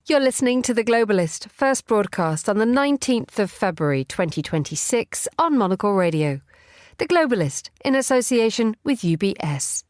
You're listening to The Globalist, first broadcast on the 19th of February 2026 on Monocle Radio. The Globalist, in association with UBS.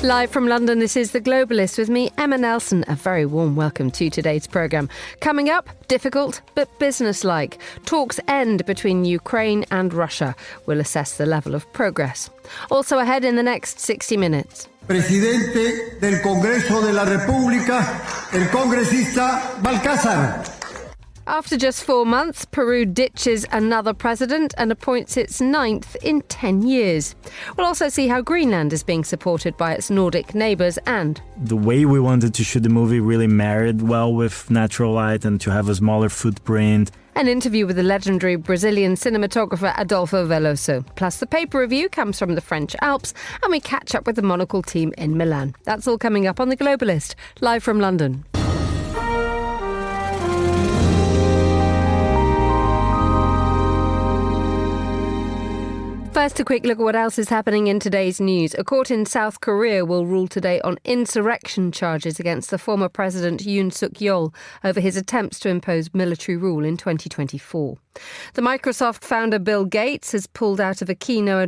Live from London, this is The Globalist with me, Emma Nelson. A very warm welcome to today's programme. Coming up, difficult but businesslike. Talks end between Ukraine and Russia. We'll assess the level of progress. Also ahead in the next 60 minutes. Presidente del Congreso de la República, el congresista Balcázar. After just 4 months, Peru ditches another president and appoints its 9th in 10 years. We'll also see how Greenland is being supported by its Nordic neighbours and... The way we wanted to shoot the movie really married well with natural light and to have a smaller footprint. An interview with the legendary Brazilian cinematographer Adolfo Veloso. Plus the paper review comes from the French Alps and we catch up with the Monocle team in Milan. That's all coming up on The Globalist, live from London. First, a quick look at what else is happening in today's news. A court in South Korea will rule today on insurrection charges against the former president Yoon Suk-yeol over his attempts to impose military rule in 2024. The Microsoft founder Bill Gates has pulled out of a keynote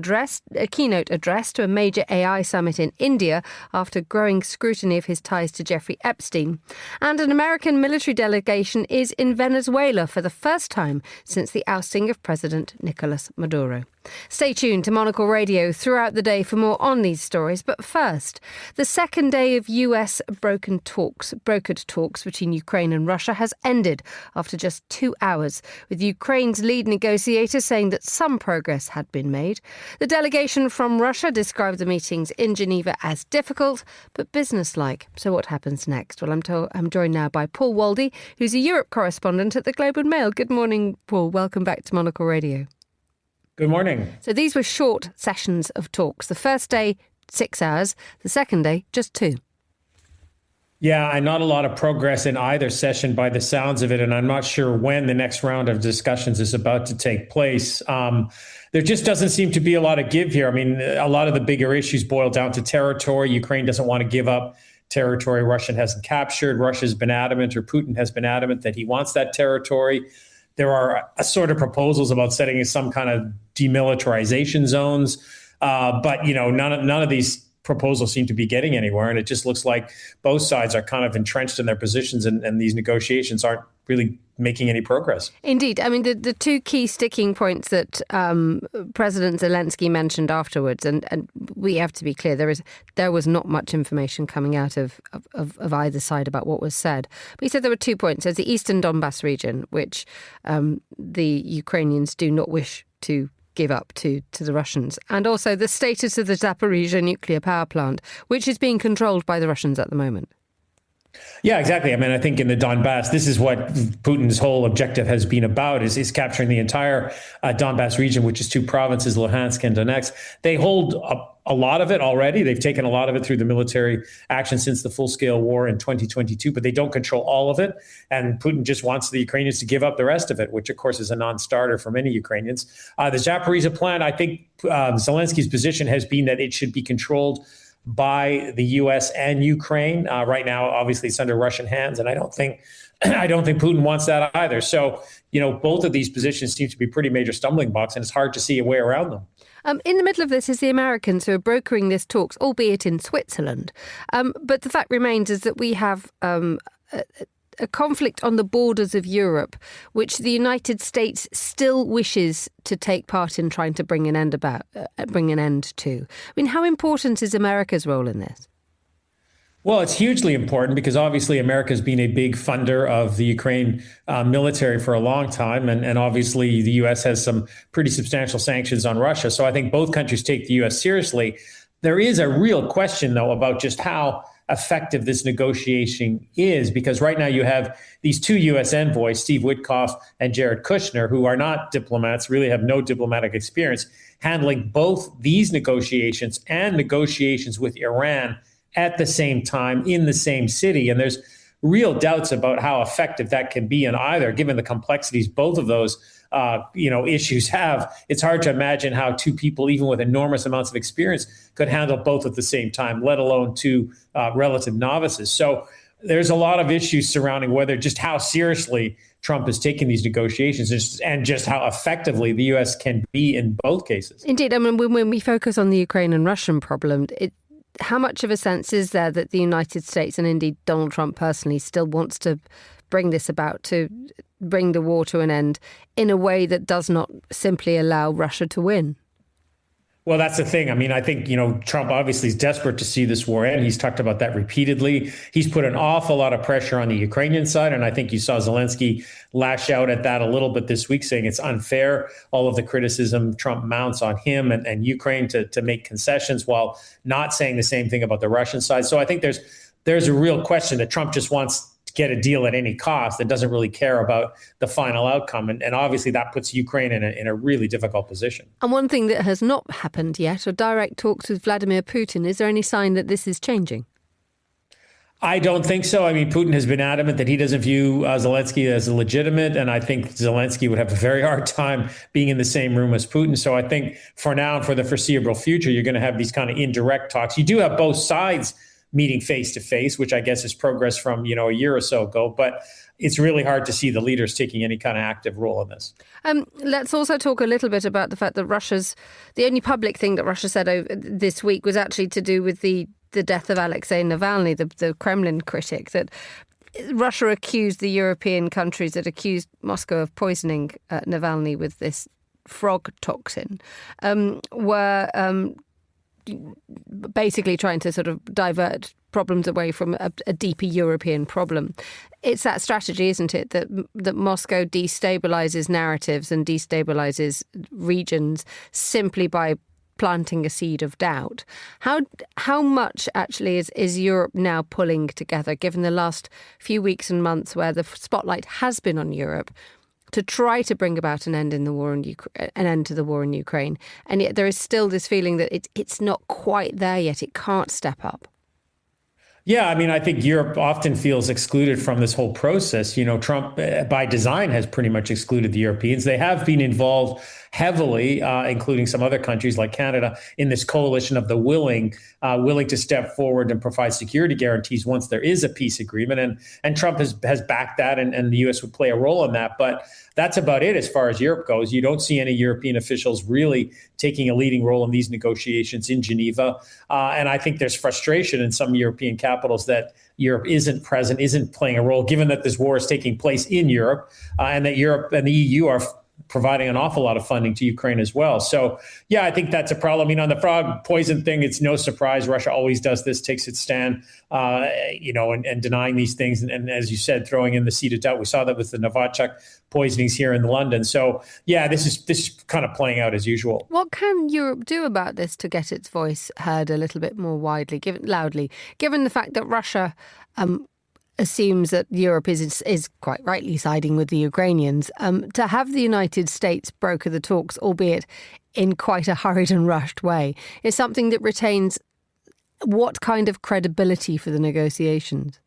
address to a major AI summit in India after growing scrutiny of his ties to Jeffrey Epstein. And an American military delegation is in Venezuela for the first time since the ousting of President Nicolas Maduro. Stay tuned to Monocle Radio throughout the day for more on these stories. But first, the second day of US brokered talks between Ukraine and Russia has ended after just 2 hours, with Ukraine's lead negotiator saying that some progress had been made. The delegation from Russia described the meetings in Geneva as difficult but businesslike. So what happens next? Well, I'm joined now by Paul Waldie, who's a Europe correspondent at the Globe and Mail. Good morning, Paul. Welcome back to Monocle Radio. Good morning. So these were short sessions of talks. The first day, 6 hours. The second day, just 2. Yeah, and not a lot of progress in either session by the sounds of it. And I'm not sure when the next round of discussions is about to take place. There just doesn't seem to be a lot of give here. I mean, a lot of the bigger issues boil down to territory. Ukraine doesn't want to give up territory Russia hasn't captured. Russia's been adamant, or Putin has been adamant, that he wants that territory. There are sort of proposals about setting some kind of demilitarization zones. But, none of these proposals seem to be getting anywhere. And it just looks like both sides are kind of entrenched in their positions and these negotiations aren't really making any progress. Indeed. I mean, the two key sticking points that President Zelensky mentioned afterwards, and we have to be clear, there was not much information coming out of either side about what was said. But he said there were 2 points. There's the eastern Donbass region, which the Ukrainians do not wish to give up to the Russians, and also the status of the Zaporizhzhia nuclear power plant, which is being controlled by the Russians at the moment. Yeah, exactly. I mean, I think in the Donbass, this is what Putin's whole objective has been about, is capturing the entire Donbass region, which is 2 provinces, Luhansk and Donetsk. They hold a lot of it already. They've taken a lot of it through the military action since the full-scale war in 2022, but they don't control all of it. And Putin just wants the Ukrainians to give up the rest of it, which, of course, is a non-starter for many Ukrainians. The Zaporizhzhia plant, I think Zelensky's position has been that it should be controlled by the U.S. and Ukraine. Right now, obviously, it's under Russian hands, and I don't think Putin wants that either. So, both of these positions seem to be pretty major stumbling blocks, and it's hard to see a way around them. In the middle of this is the Americans who are brokering these talks, albeit in Switzerland. But the fact remains is that we have a conflict on the borders of Europe, which the United States still wishes to take part in trying to bring an end to. I mean, how important is America's role in this? Well, it's hugely important because obviously America has been a big funder of the Ukraine military for a long time. And obviously the U.S. has some pretty substantial sanctions on Russia. So I think both countries take the U.S. seriously. There is a real question, though, about just how effective this negotiation is, because right now you have these two U.S. envoys, Steve Witkoff and Jared Kushner, who are not diplomats, really have no diplomatic experience, handling both these negotiations and negotiations with Iran at the same time in the same city. And there's real doubts about how effective that can be in either, given the complexities both of those issues have. It's hard to imagine how two people, even with enormous amounts of experience, could handle both at the same time, let alone two relative novices. So there's a lot of issues surrounding whether just how seriously Trump is taking these negotiations and just how effectively the U.S. can be in both cases. Indeed. I mean, when we focus on the Ukraine and Russian problem, how much of a sense is there that the United States and indeed Donald Trump personally still wants to bring this about, to bring the war to an end in a way that does not simply allow Russia to win? Well, that's the thing. I mean, I think, Trump obviously is desperate to see this war end. He's talked about that repeatedly. He's put an awful lot of pressure on the Ukrainian side. And I think you saw Zelensky lash out at that a little bit this week, saying it's unfair, all of the criticism Trump mounts on him and Ukraine to make concessions, while not saying the same thing about the Russian side. So I think there's a real question that Trump just wants get a deal at any cost and doesn't really care about the final outcome. And obviously that puts Ukraine in a really difficult position. And one thing that has not happened yet are direct talks with Vladimir Putin. Is there any sign that this is changing? I don't think so. I mean, Putin has been adamant that he doesn't view Zelensky as legitimate. And I think Zelensky would have a very hard time being in the same room as Putin. So I think for now and for the foreseeable future, you're going to have these kind of indirect talks. You do have both sides meeting face to face, which I guess is progress from, a year or so ago. But it's really hard to see the leaders taking any kind of active role in this. Let's also talk a little bit about the fact that the only public thing that Russia said this week was actually to do with the death of Alexei Navalny, the Kremlin critic, that Russia accused the European countries that accused Moscow of poisoning Navalny with this frog toxin, were basically trying to sort of divert problems away from a deeper European problem. It's that strategy, isn't it, that Moscow destabilizes narratives and destabilizes regions simply by planting a seed of doubt. How much actually is Europe now pulling together, given the last few weeks and months where the spotlight has been on Europe, to try to bring about an end to the war in Ukraine, and yet there is still this feeling that it's not quite there yet. It can't step up. Yeah, I mean, I think Europe often feels excluded from this whole process. Trump, by design, has pretty much excluded the Europeans. They have been involved heavily, including some other countries like Canada, in this coalition of the willing to step forward and provide security guarantees once there is a peace agreement. And Trump has backed that, and the U.S. would play a role in that. But that's about it as far as Europe goes. You don't see any European officials really taking a leading role in these negotiations in Geneva. And I think there's frustration in some European capitals that Europe isn't present, isn't playing a role, given that this war is taking place in Europe, and that Europe and the EU are providing an awful lot of funding to Ukraine as well. So, yeah, I think that's a problem. On the frog poison thing, it's no surprise. Russia always does this, takes its stand, and denying these things. And as you said, throwing in the seed of doubt. We saw that with the Novichok poisonings here in London. So, yeah, this is kind of playing out as usual. What can Europe do about this to get its voice heard a little bit more widely, given the fact that Russia assumes that Europe is quite rightly siding with the Ukrainians, to have the United States broker the talks, albeit in quite a hurried and rushed way, is something that retains what kind of credibility for the negotiations?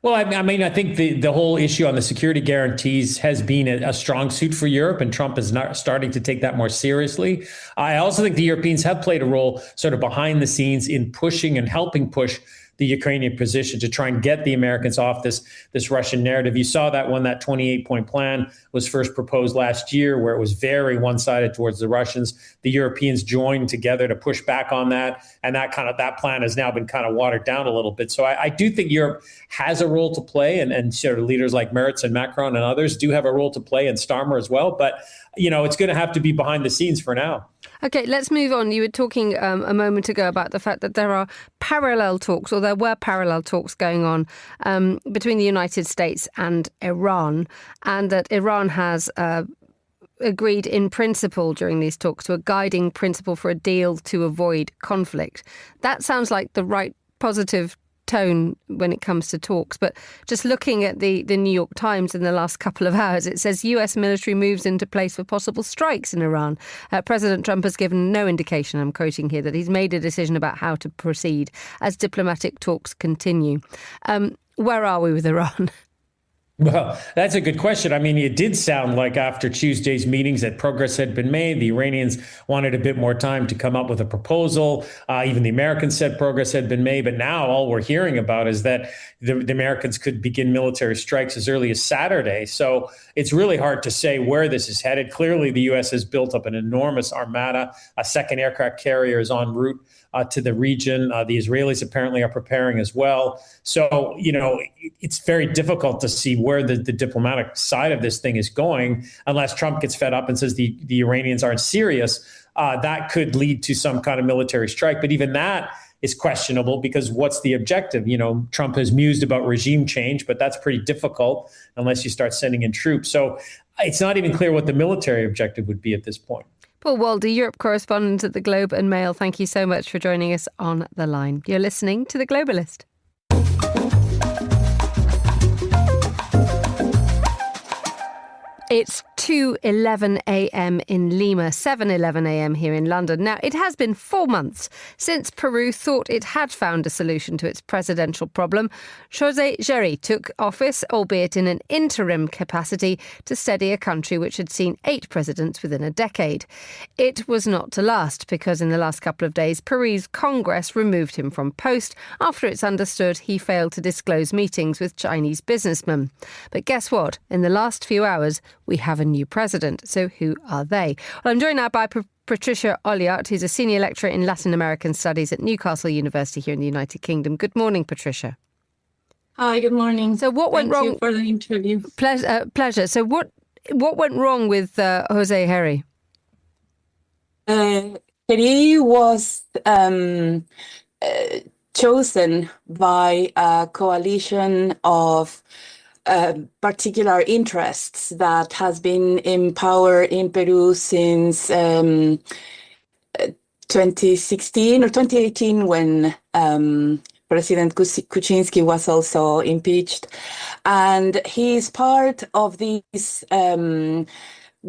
Well, I mean, I think the whole issue on the security guarantees has been a strong suit for Europe, and Trump is not starting to take that more seriously. I also think the Europeans have played a role sort of behind the scenes in pushing and helping push the Ukrainian position to try and get the Americans off this Russian narrative. You saw that when that 28-point plan was first proposed last year, where it was very one-sided towards the Russians. The Europeans joined together to push back on that, and that plan has now been kind of watered down a little bit. So I do think Europe has a role to play, and sort of leaders like Merz and Macron and others do have a role to play, and Starmer as well. But it's going to have to be behind the scenes for now. OK, let's move on. You were talking a moment ago about the fact that there were parallel talks going on between the United States and Iran, and that Iran has agreed in principle during these talks to a guiding principle for a deal to avoid conflict. That sounds like the right positive tone when it comes to talks. But just looking at the New York Times in the last couple of hours, it says US military moves into place for possible strikes in Iran. President Trump has given no indication, I'm quoting here, that he's made a decision about how to proceed as diplomatic talks continue. Where are we with Iran? Well, that's a good question. I mean, it did sound like after Tuesday's meetings that progress had been made. The Iranians wanted a bit more time to come up with a proposal. Even the Americans said progress had been made. But now all we're hearing about is that the Americans could begin military strikes as early as Saturday. So it's really hard to say where this is headed. Clearly, the U.S. has built up an enormous armada. A second aircraft carrier is en route to the region. The Israelis apparently are preparing as well. So, it's very difficult to see where the diplomatic side of this thing is going unless Trump gets fed up and says the Iranians aren't serious. That could lead to some kind of military strike. But even that is questionable because what's the objective? Trump has mused about regime change, but that's pretty difficult unless you start sending in troops. So it's not even clear what the military objective would be at this point. Paul Waldy, Europe correspondent at the Globe and Mail, thank you so much for joining us on The Line. You're listening to The Globalist. It's 2:11 a.m. in Lima, 7:11 a.m. here in London. Now, it has been 4 months since Peru thought it had found a solution to its presidential problem. José Gerri took office, albeit in an interim capacity, to steady a country which had seen 8 presidents within a decade. It was not to last because in the last couple of days, Peru's Congress removed him from post after it's understood he failed to disclose meetings with Chinese businessmen. But guess what? In the last few hours, we have a new president. So who are they? Well, I'm joined now by Patricia Olliart, who's a senior lecturer in Latin American Studies at Newcastle University here in the United Kingdom. Good morning, Patricia. Hi, good morning. So what went wrong? Thank you for the interview. Pleasure. So what went wrong with José Gerri? Gerri was chosen by a coalition of particular interests that has been in power in Peru since 2016 or 2018 when President Kuczynski was also impeached. And he is part of this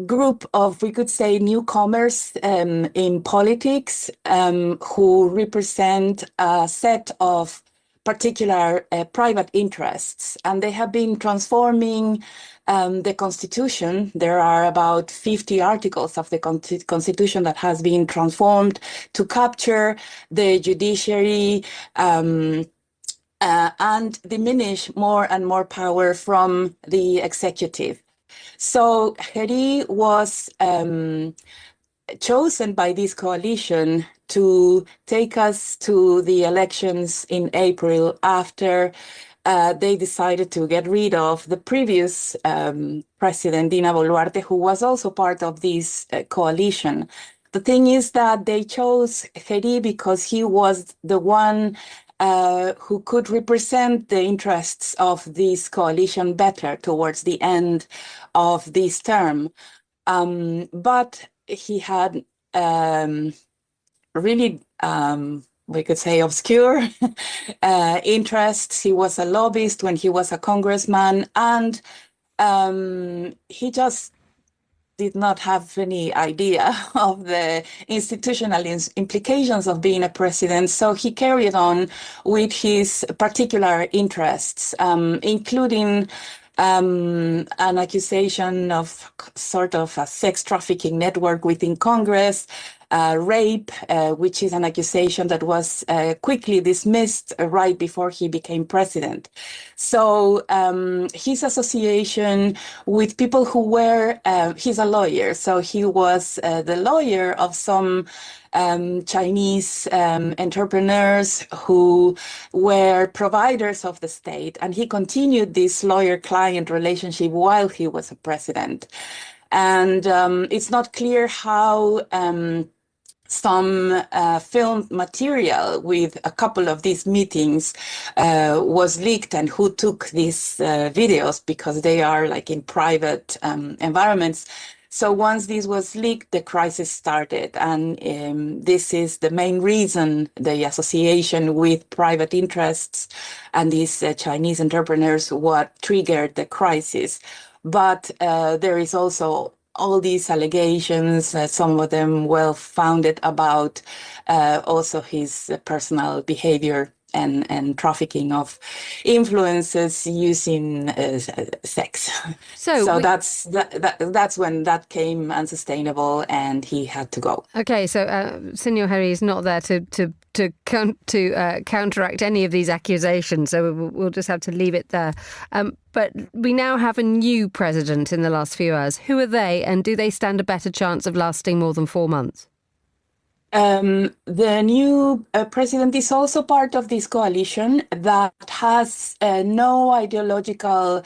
group of, we could say, newcomers in politics who represent a set of particular private interests, and they have been transforming the Constitution. There are about 50 articles of the Constitution that has been transformed to capture the judiciary and diminish more and more power from the executive. So Gerri was chosen by this coalition to take us to the elections in April after they decided to get rid of the previous president, Dina Boluarte, who was also part of this coalition. The thing is that they chose Gerri because he was the one who could represent the interests of this coalition better towards the end of this term. But he had really, we could say, obscure interests. He was a lobbyist when he was a congressman, and he just did not have any idea of the institutional implications of being a president. So he carried on with his particular interests, including an accusation of sort of a sex trafficking network within Congress, rape, which is an accusation that was quickly dismissed right before he became president. So his association with people who were, he's a lawyer, so he was the lawyer of some Chinese entrepreneurs who were providers of the state, and he continued this lawyer-client relationship while he was a president. And it's not clear how some film material with a couple of these meetings was leaked, and who took these videos, because they are like in private environments. So once this was leaked, the crisis started. And this is the main reason, the association with private interests and these Chinese entrepreneurs, what triggered the crisis. But there is also all these allegations, some of them well-founded, about also his personal behavior and trafficking of influences using sex. So that's when that came unsustainable, and he had to go. Okay, so Senor Heri is not there to counteract any of these accusations, so we'll just have to leave it there. But we now have a new president in the last few hours. Who are they, and do they stand a better chance of lasting more than 4 months? The new president is also part of this coalition that has no ideological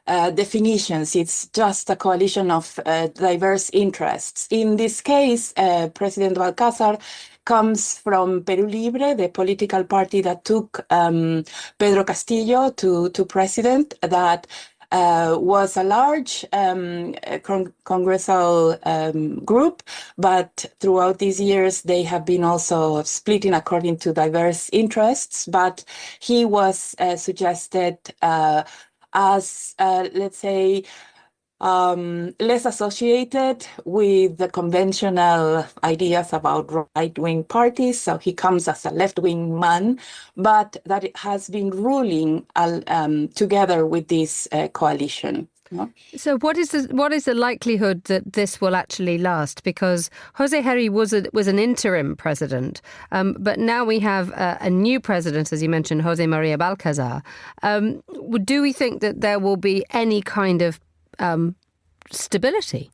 definitions. It's just a coalition of diverse interests. In this case, President Balcázar comes from Perú Libre, the political party that took Pedro Castillo to president, that was a large congressional group, but throughout these years they have been also splitting according to diverse interests. But he was suggested as, let's say, less associated with the conventional ideas about right-wing parties. So he comes as a left-wing man, but that it has been ruling together with this coalition. So what is the likelihood that this will actually last? Because José Heri was an interim president, but now we have a new president, as you mentioned, José María Balcázar. Do we think that there will be any kind of stability?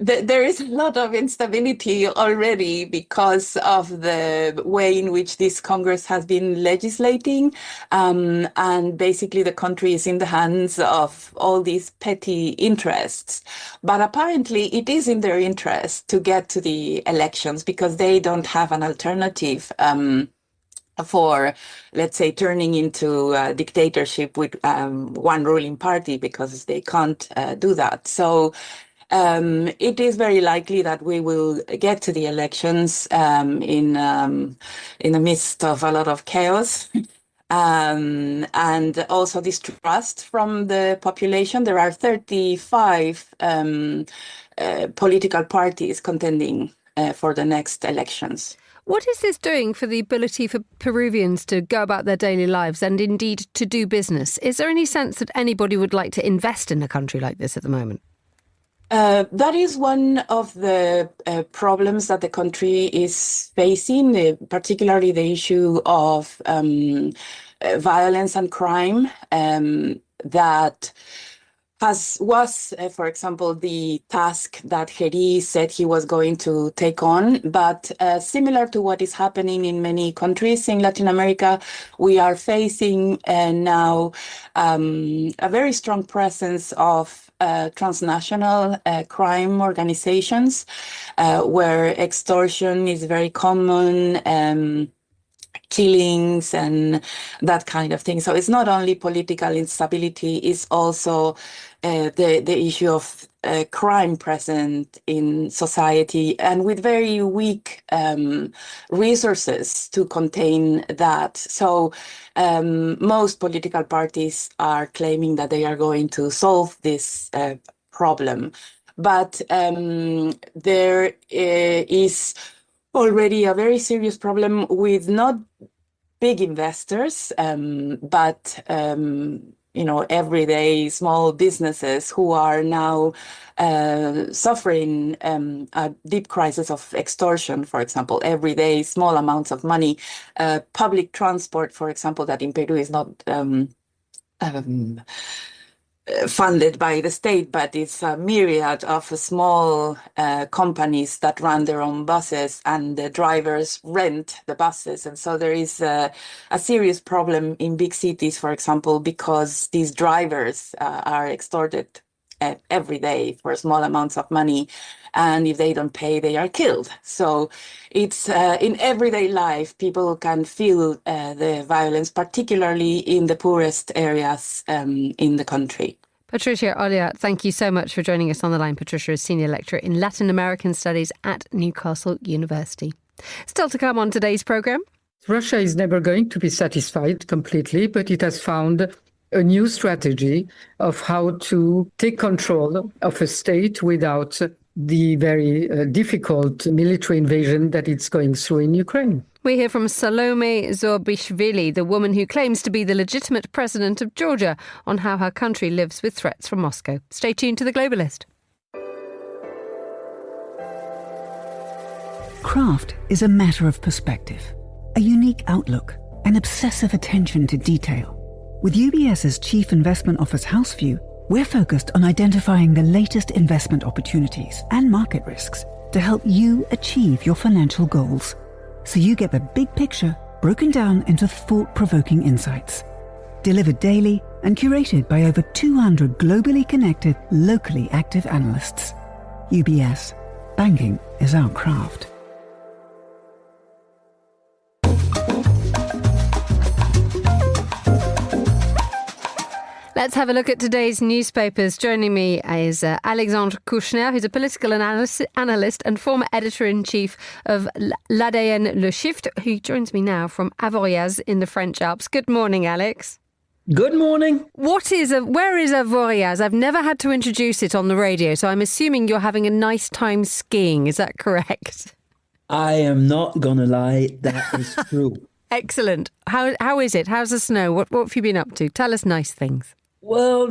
There is a lot of instability already because of the way in which this Congress has been legislating, and basically the country is in the hands of all these petty interests. But apparently it is in their interest to get to the elections because they don't have an alternative for, let's say, turning into a dictatorship with one ruling party, because they can't do that. So it is very likely that we will get to the elections in the midst of a lot of chaos. And also distrust from the population. There are 35 political parties contending for the next elections. What is this doing for the ability for Peruvians to go about their daily lives and indeed to do business? Is there any sense that anybody would like to invest in a country like this at the moment? That is one of the problems that the country is facing, particularly the issue of violence and crime that was, for example, the task that Heri said he was going to take on. But similar to what is happening in many countries in Latin America, we are facing now a very strong presence of transnational crime organizations where extortion is very common, killings and that kind of thing. So it's not only political instability, it's also the issue of crime present in society, and with very weak resources to contain that. So most political parties are claiming that they are going to solve this problem. But there is already a very serious problem with not big investors, but everyday small businesses who are now suffering a deep crisis of extortion. For example, everyday small amounts of money, public transport, for example, that in Peru is not funded by the state, but it's a myriad of small companies that run their own buses, and the drivers rent the buses. And so there is a serious problem in big cities, for example, because these drivers are extorted every day for small amounts of money. And if they don't pay, they are killed. So it's in everyday life, people can feel the violence, particularly in the poorest areas in the country. Patricia Olliart, thank you so much for joining us on the line. Patricia is Senior Lecturer in Latin American Studies at Newcastle University. Still to come on today's programme. Russia is never going to be satisfied completely, but it has found a new strategy of how to take control of a state without the very difficult military invasion that it's going through in Ukraine. We hear from Salomé Zourabichvili, the woman who claims to be the legitimate president of Georgia, on how her country lives with threats from Moscow. Stay tuned to The Globalist. Craft is a matter of perspective, a unique outlook, an obsessive attention to detail. With UBS's Chief Investment Office Houseview, we're focused on identifying the latest investment opportunities and market risks to help you achieve your financial goals. So you get the big picture broken down into thought-provoking insights. Delivered daily and curated by over 200 globally connected, locally active analysts. UBS. Banking is our craft. Let's have a look at today's newspapers. Joining me is Alexandre Kouchner, who's a political analyst and former editor-in-chief of L'ADN Le Shift, who joins me now from Avoriaz in the French Alps. Good morning, Alex. Good morning. Where is Avoriaz? I've never had to introduce it on the radio, so I'm assuming you're having a nice time skiing. Is that correct? I am not gonna lie, that is true. Excellent. How is it? How's the snow? What have you been up to? Tell us nice things. Well,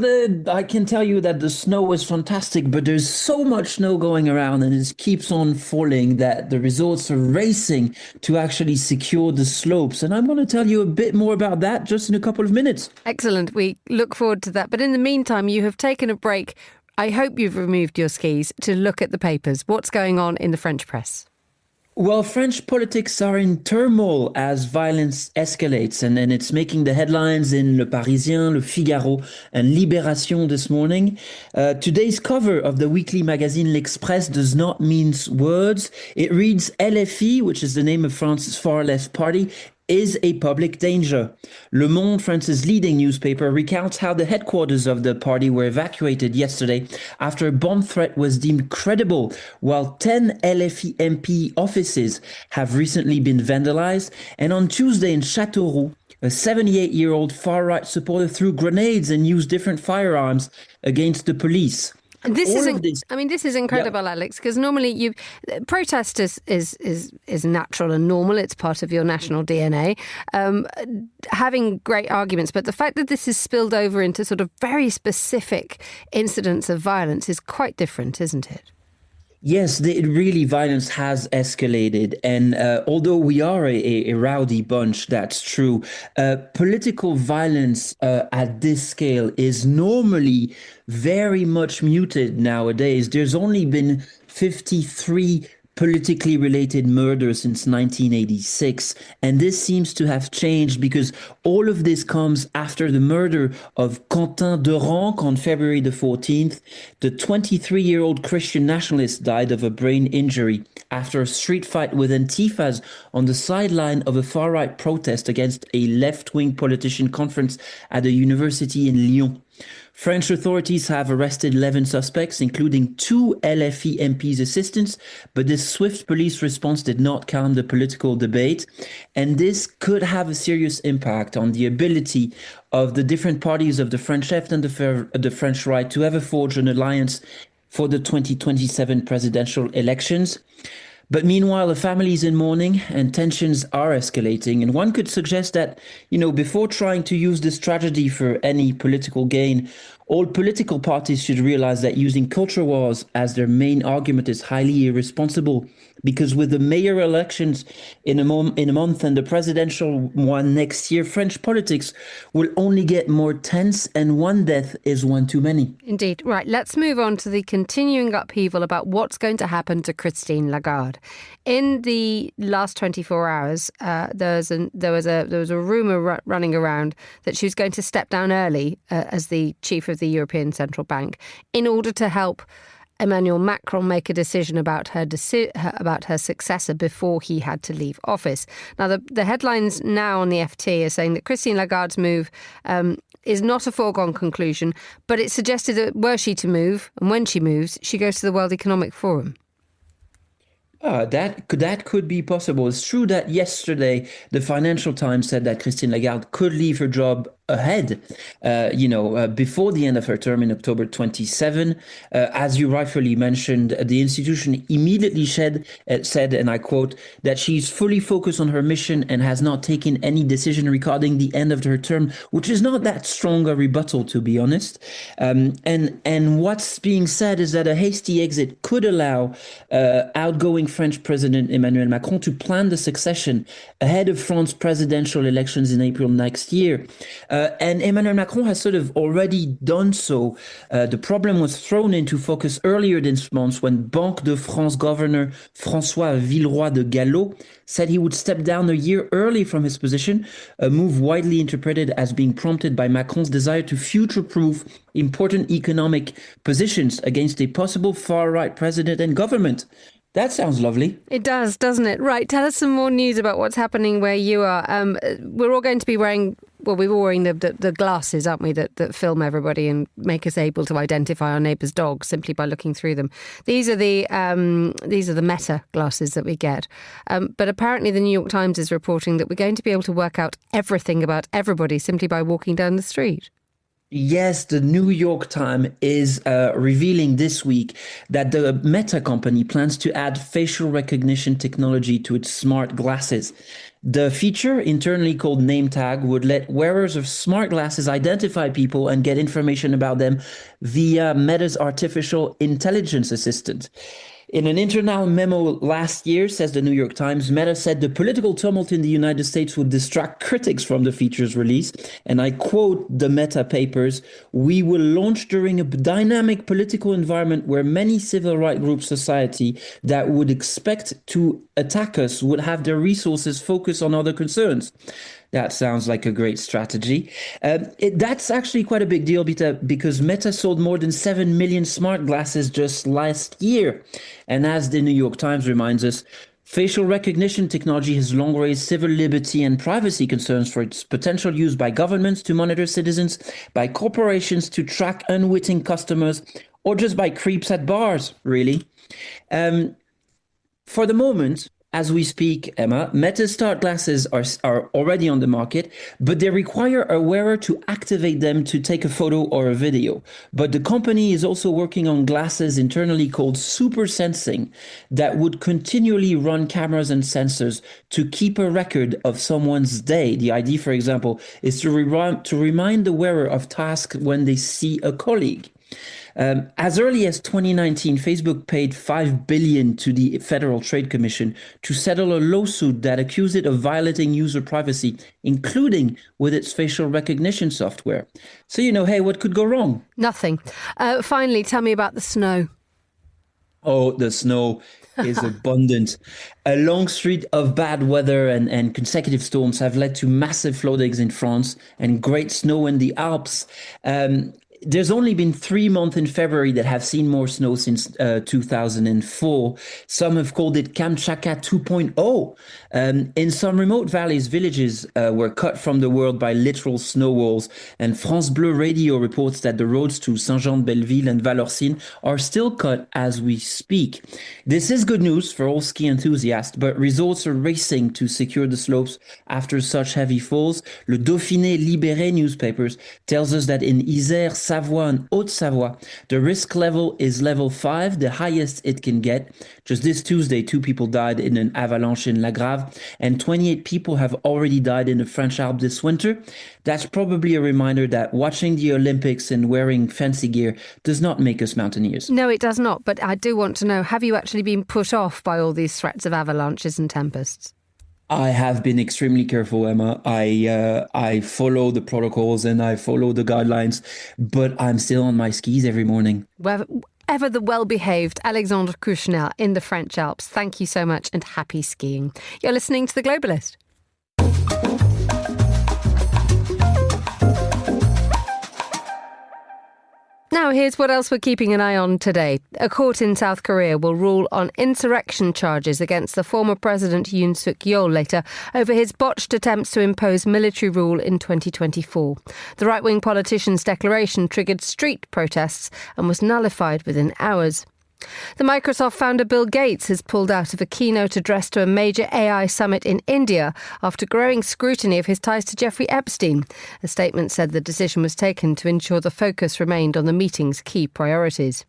I can tell you that the snow is fantastic, but there's so much snow going around and it keeps on falling that the resorts are racing to actually secure the slopes. And I'm going to tell you a bit more about that just in a couple of minutes. Excellent. We look forward to that. But in the meantime, you have taken a break. I hope you've removed your skis to look at the papers. What's going on in the French press? Well, French politics are in turmoil as violence escalates, and it's making the headlines in Le Parisien, Le Figaro, and Libération this morning. Today's cover of the weekly magazine L'Express does not mince words. It reads LFI, which is the name of France's far-left party, is a public danger. Le Monde, France's leading newspaper, recounts how the headquarters of the party were evacuated yesterday after a bomb threat was deemed credible, while 10 LFI MP offices have recently been vandalized. And on Tuesday in Châteauroux, a 78-year-old far-right supporter threw grenades and used different firearms against the police. This is incredible, yeah. Alex, because normally protest is natural and normal. It's part of your national DNA. Having great arguments, but the fact that this is spilled over into sort of very specific incidents of violence is quite different, isn't it? Yes, violence has escalated. And although we are a rowdy bunch, that's true. Political violence at this scale is normally very much muted nowadays. There's only been 53 politically related murders since 1986. And this seems to have changed because all of this comes after the murder of Quentin Deranque on February the 14th. The 23-year-old Christian nationalist died of a brain injury after a street fight with Antifas on the sideline of a far-right protest against a left-wing politician conference at a university in Lyon. French authorities have arrested 11 suspects, including 2 LFI MPs' assistants, but this swift police response did not calm the political debate, and this could have a serious impact on the ability of the different parties of the French left and the French right to ever forge an alliance for the 2027 presidential elections. But meanwhile, the family is in mourning and tensions are escalating. And one could suggest that, before trying to use this tragedy for any political gain, all political parties should realize that using culture wars as their main argument is highly irresponsible. Because with the mayor elections in a month and the presidential one next year, French politics will only get more tense, and one death is one too many. Indeed. Right, let's move on to the continuing upheaval about what's going to happen to Christine Lagarde. In the last 24 hours, there was a rumour running around that she was going to step down early as the chief of the European Central Bank in order to help Emmanuel Macron make a decision about her successor before he had to leave office. Now, the headlines now on the FT are saying that Christine Lagarde's move is not a foregone conclusion, but it's suggested that were she to move, and when she moves, she goes to the World Economic Forum. That could be possible. It's true that yesterday the Financial Times said that Christine Lagarde could leave her job ahead, before the end of her term in October 27. As you rightfully mentioned, the institution immediately said, and I quote, that she's fully focused on her mission and has not taken any decision regarding the end of her term, which is not that strong a rebuttal, to be honest. And what's being said is that a hasty exit could allow outgoing French President Emmanuel Macron to plan the succession ahead of France's presidential elections in April next year. And Emmanuel Macron has sort of already done so. The problem was thrown into focus earlier this month when Banque de France governor François Villeroy de Galhau said he would step down a year early from his position, a move widely interpreted as being prompted by Macron's desire to future-proof important economic positions against a possible far-right president and government. That sounds lovely. It does, doesn't it? Right, tell us some more news about what's happening where you are. We're all going to be wearing, well, we were wearing the glasses, aren't we, that film everybody and make us able to identify our neighbour's dogs simply by looking through them. These are the Meta glasses that we get. But apparently the New York Times is reporting that we're going to be able to work out everything about everybody simply by walking down the street. Yes, the New York Times is revealing this week that the Meta company plans to add facial recognition technology to its smart glasses. The feature, internally called Name Tag, would let wearers of smart glasses identify people and get information about them via Meta's artificial intelligence assistant. In an internal memo last year, says the New York Times, Meta said the political tumult in the United States would distract critics from the feature's release. And I quote the Meta papers, "We will launch during a dynamic political environment where many civil rights groups society that would expect to attack us would have their resources focused on other concerns." That sounds like a great strategy. That's actually quite a big deal because Meta sold more than 7 million smart glasses just last year. And as the New York Times reminds us, facial recognition technology has long raised civil liberty and privacy concerns for its potential use by governments to monitor citizens, by corporations to track unwitting customers, or just by creeps at bars, really. For the moment, as we speak, Emma, Meta's smart glasses are already on the market, but they require a wearer to activate them to take a photo or a video. But the company is also working on glasses internally called super sensing that would continually run cameras and sensors to keep a record of someone's day. The idea, for example, is to remind the wearer of tasks when they see a colleague. As early as 2019, Facebook paid $5 billion to the Federal Trade Commission to settle a lawsuit that accused it of violating user privacy, including with its facial recognition software. So, hey, what could go wrong? Nothing. Finally, tell me about the snow. Oh, the snow is abundant. A long streak of bad weather and consecutive storms have led to massive floodings in France and great snow in the Alps. There's only been 3 months in February that have seen more snow since 2004. Some have called it Kamchatka 2.0. In some remote valleys, villages were cut from the world by literal snow walls. And France Bleu Radio reports that the roads to Saint-Jean-de-Belleville and Vallorcine are still cut as we speak. This is good news for all ski enthusiasts, but resorts are racing to secure the slopes after such heavy falls. Le Dauphiné Libéré newspapers tells us that in Isère, Savoie and Haute-Savoie, the risk level is level 5, the highest it can get. Just this Tuesday, 2 people died in an avalanche in La Grave, and 28 people have already died in the French Alps this winter. That's probably a reminder that watching the Olympics and wearing fancy gear does not make us mountaineers. No, it does not. But I do want to know, have you actually been put off by all these threats of avalanches and tempests? I have been extremely careful, Emma. I follow the protocols and I follow the guidelines, but I'm still on my skis every morning. Ever the well-behaved Alexandre Kouchnel in the French Alps. Thank you so much and happy skiing. You're listening to The Globalist. Now, here's what else we're keeping an eye on today. A court in South Korea will rule on insurrection charges against the former president Yoon Suk-yeol later over his botched attempts to impose military rule in 2024. The right-wing politician's declaration triggered street protests and was nullified within hours. The Microsoft founder Bill Gates has pulled out of a keynote address to a major AI summit in India after growing scrutiny of his ties to Jeffrey Epstein. A statement said the decision was taken to ensure the focus remained on the meeting's key priorities.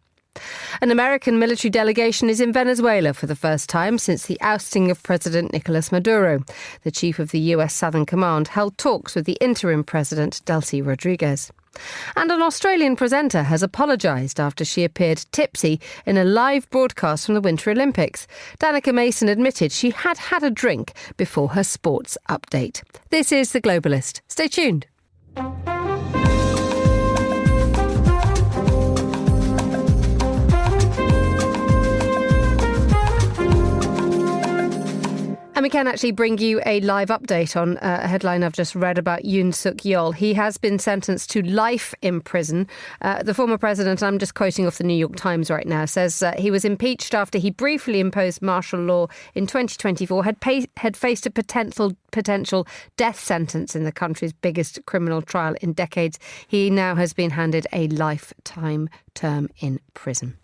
An American military delegation is in Venezuela for the first time since the ousting of President Nicolas Maduro. The chief of the US Southern Command held talks with the interim president, Delcy Rodriguez. And an Australian presenter has apologised after she appeared tipsy in a live broadcast from the Winter Olympics. Danica Mason admitted she had had a drink before her sports update. This is The Globalist. Stay tuned. And we can actually bring you a live update on a headline I've just read about Yoon Suk-yeol. He has been sentenced to life in prison. The former president, I'm just quoting off the New York Times right now, says he was impeached after he briefly imposed martial law in 2024, had faced a potential death sentence in the country's biggest criminal trial in decades. He now has been handed a lifetime term in prison.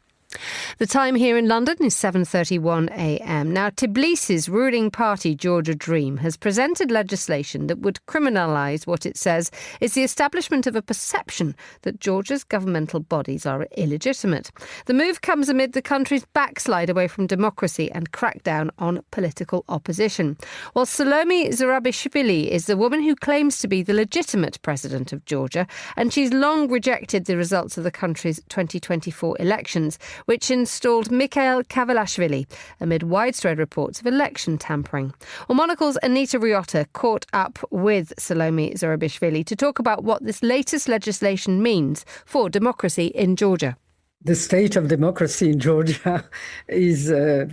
The time here in London is 7:31 a.m. Now, Tbilisi's ruling party, Georgia Dream, has presented legislation that would criminalise what it says is the establishment of a perception that Georgia's governmental bodies are illegitimate. The move comes amid the country's backslide away from democracy and crackdown on political opposition. While Salomé Zourabichvili is the woman who claims to be the legitimate president of Georgia, and she's long rejected the results of the country's 2024 elections, which installed Mikhail Kavelashvili amid widespread reports of election tampering. Well, Monocle's Anita Riotta caught up with Salomé Zourabichvili to talk about what this latest legislation means for democracy in Georgia. The state of democracy in Georgia is a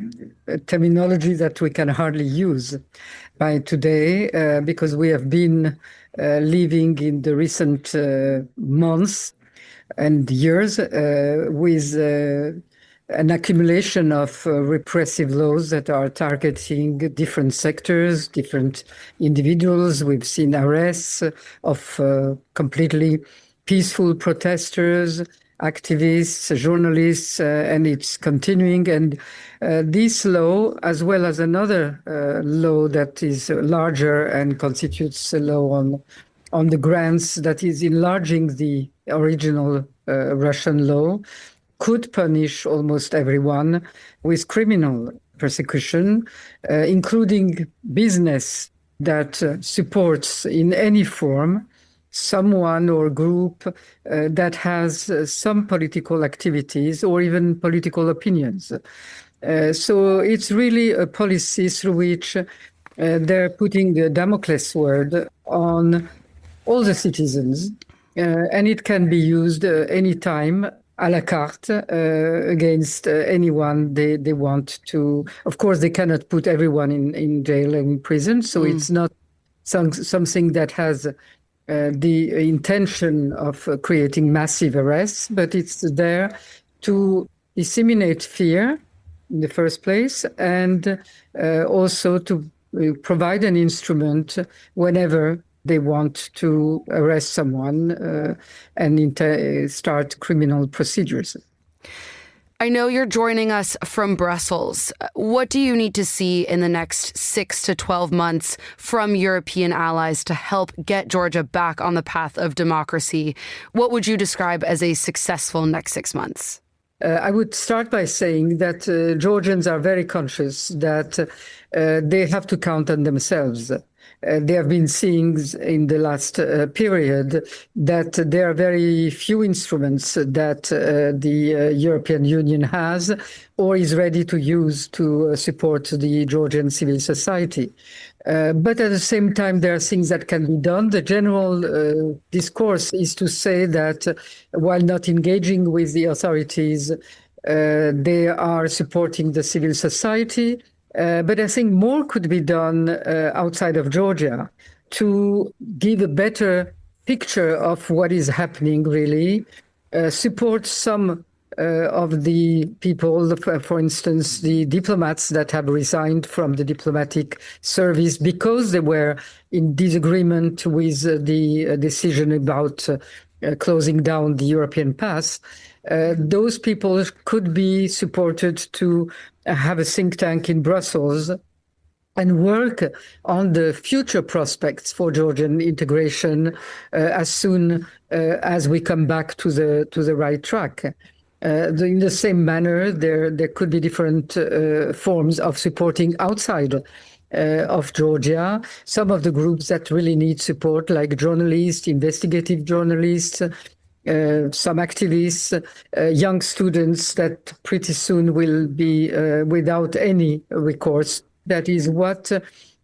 terminology that we can hardly use by today because we have been living in the recent months and years with an accumulation of repressive laws that are targeting different sectors, different individuals. We've seen arrests of completely peaceful protesters, activists, journalists, and it's continuing. And this law, as well as another law that is larger and constitutes a law on the grants that is enlarging the original Russian law, could punish almost everyone with criminal persecution, including business that supports in any form someone or group that has some political activities or even political opinions. So it's really a policy through which they're putting the Damocles sword on all the citizens, and it can be used anytime à la carte against anyone they want to. Of course, they cannot put everyone in jail and in prison, so it's not something that has the intention of creating massive arrests, but it's there to disseminate fear in the first place and also to provide an instrument whenever they want to arrest someone and start criminal procedures. I know you're joining us from Brussels. What do you need to see in the next 6 to 12 months from European allies to help get Georgia back on the path of democracy? What would you describe as a successful next 6 months? I would start by saying that Georgians are very conscious that they have to count on themselves. They have been seeing in the last period that there are very few instruments that the European Union has or is ready to use to support the Georgian civil society. But at the same time, there are things that can be done. The general discourse is to say that while not engaging with the authorities, they are supporting the civil society. But I think more could be done outside of Georgia to give a better picture of what is happening really support some of the people, for instance, the diplomats that have resigned from the diplomatic service because they were in disagreement with the decision about closing down the European pass. Those people could be supported to have a think tank in Brussels and work on the future prospects for Georgian integration as soon as we come back to the right track. In the same manner, there could be different forms of supporting outside of Georgia. Some of the groups that really need support, like journalists, investigative journalists, some activists, young students that pretty soon will be without any recourse. That is what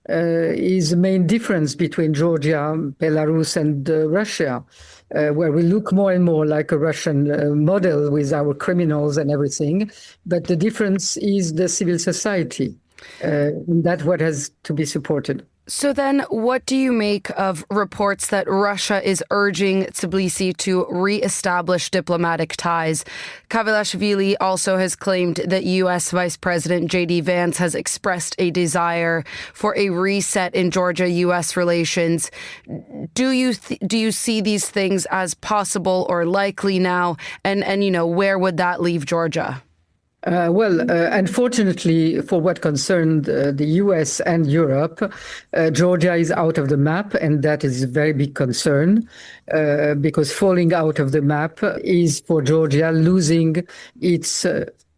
is the main difference between Georgia, Belarus, and Russia. Where we look more and more like a Russian model with our criminals and everything. But the difference is the civil society. That's what has to be supported. So then what do you make of reports that Russia is urging Tbilisi to re-establish diplomatic ties? Kavilashvili also has claimed that U.S. Vice President J.D. Vance has expressed a desire for a reset in Georgia-U.S. relations. Do you see these things as possible or likely now? And where would that leave Georgia? Unfortunately, for what concerned the US and Europe, Georgia is out of the map, and that is a very big concern because falling out of the map is for Georgia losing its